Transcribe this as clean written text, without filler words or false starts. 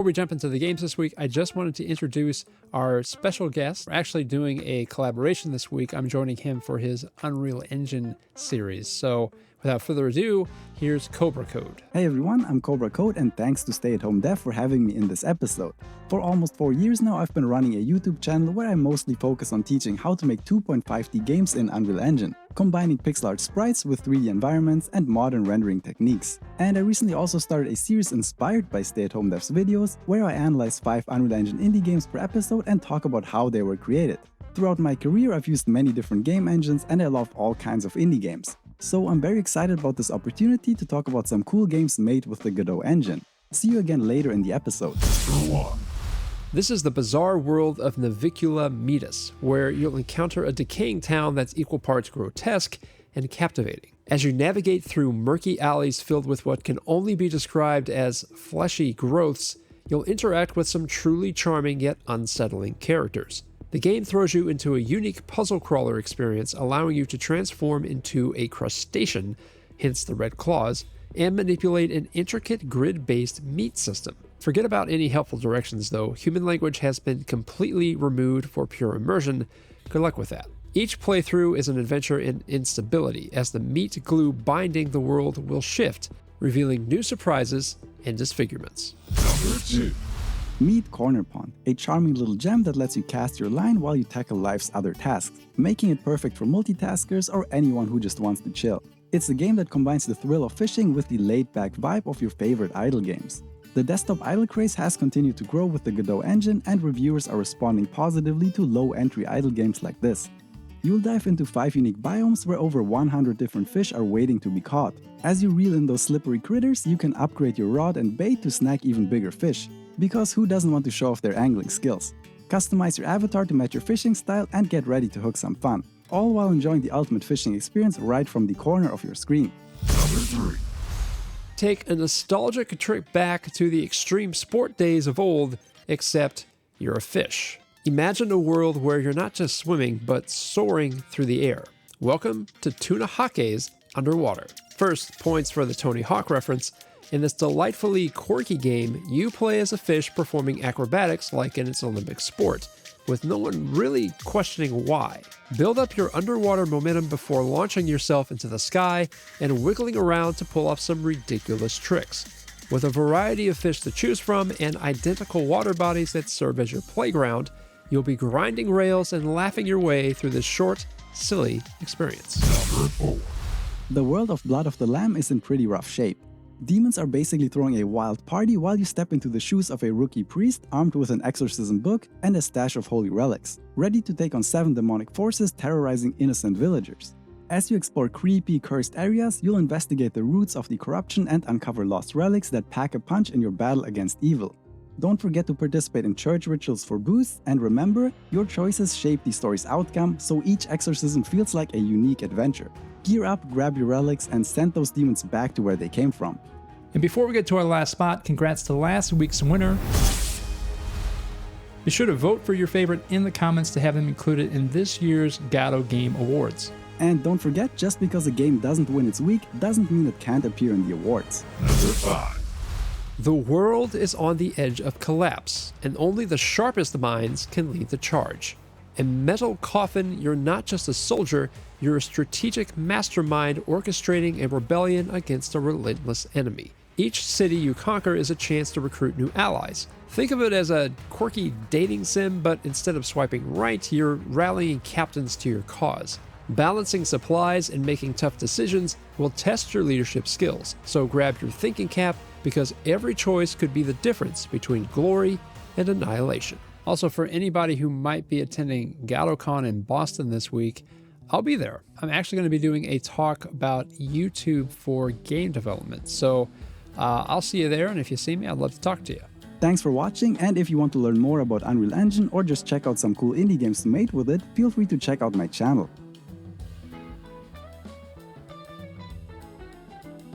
Before we jump into the games this week, I just wanted to introduce our special guest. We're actually doing a collaboration this week. I'm joining him for his Unreal Engine series. So without further ado, here's CobraCode. Hey everyone, I'm CobraCode, and thanks to StayAtHomeDev for having me in this episode. For almost 4 years now, I've been running a YouTube channel where I mostly focus on teaching how to make 2.5D games in Unreal Engine, combining pixel art sprites with 3D environments and modern rendering techniques. And I recently also started a series inspired by StayAtHomeDev's videos, where I analyze 5 Unreal Engine indie games per episode and talk about how they were created. Throughout my career, I've used many different game engines, and I love all kinds of indie games. So I'm very excited about this opportunity to talk about some cool games made with the Godot Engine. See you again later in the episode. This is the bizarre world of Navicula Meatus, where you'll encounter a decaying town that's equal parts grotesque and captivating. As you navigate through murky alleys filled with what can only be described as fleshy growths, you'll interact with some truly charming yet unsettling characters. The game throws you into a unique puzzle crawler experience, allowing you to transform into a crustacean, hence the red claws, and manipulate an intricate grid-based meat system. Forget about any helpful directions though, human language has been completely removed for pure immersion. Good luck with that. Each playthrough is an adventure in instability, as the meat glue binding the world will shift, revealing new surprises and disfigurements. Number 2. Meet Cornerpond, a charming little gem that lets you cast your line while you tackle life's other tasks, making it perfect for multitaskers or anyone who just wants to chill. It's a game that combines the thrill of fishing with the laid-back vibe of your favorite idle games. The desktop idle craze has continued to grow with the Godot Engine, and reviewers are responding positively to low-entry idle games like this. You'll dive into 5 unique biomes where over 100 different fish are waiting to be caught. As you reel in those slippery critters, you can upgrade your rod and bait to snag even bigger fish. Because who doesn't want to show off their angling skills? Customize your avatar to match your fishing style and get ready to hook some fun, all while enjoying the ultimate fishing experience right from the corner of your screen. Number 3. Take a nostalgic trip back to the extreme sport days of old, except you're a fish. Imagine a world where you're not just swimming, but soaring through the air. Welcome to Tuna Hake's Underwater. First, points for the Tony Hawk reference. In this delightfully quirky game, you play as a fish performing acrobatics like in its Olympic sport, with no one really questioning why. Build up your underwater momentum before launching yourself into the sky and wiggling around to pull off some ridiculous tricks. With a variety of fish to choose from and identical water bodies that serve as your playground, you'll be grinding rails and laughing your way through this short, silly experience. Number 4. The world of Blood of the Lamb is in pretty rough shape. Demons are basically throwing a wild party while you step into the shoes of a rookie priest armed with an exorcism book and a stash of holy relics, ready to take on 7 demonic forces terrorizing innocent villagers. As you explore creepy, cursed areas, you'll investigate the roots of the corruption and uncover lost relics that pack a punch in your battle against evil. Don't forget to participate in church rituals for boosts, and remember, your choices shape the story's outcome, so each exorcism feels like a unique adventure. Gear up, grab your relics, and send those demons back to where they came from. And before we get to our last spot, congrats to last week's winner. Be sure to vote for your favorite in the comments to have them included in this year's Godot Game Awards. And don't forget, just because a game doesn't win its week, doesn't mean it can't appear in the awards. Number 5. The world is on the edge of collapse, and only the sharpest minds can lead the charge. In Metal Coffin, you're not just a soldier, you're a strategic mastermind orchestrating a rebellion against a relentless enemy. Each city you conquer is a chance to recruit new allies. Think of it as a quirky dating sim, but instead of swiping right, you're rallying captains to your cause. Balancing supplies and making tough decisions will test your leadership skills, so grab your thinking cap, because every choice could be the difference between glory and annihilation. Also, for anybody who might be attending GodotCon in Boston this week, I'll be there. I'm actually going to be doing a talk about YouTube for game development, so I'll see you there, and if you see me, I'd love to talk to you. Thanks for watching, and if you want to learn more about Unreal Engine or just check out some cool indie games made with it, feel free to check out my channel.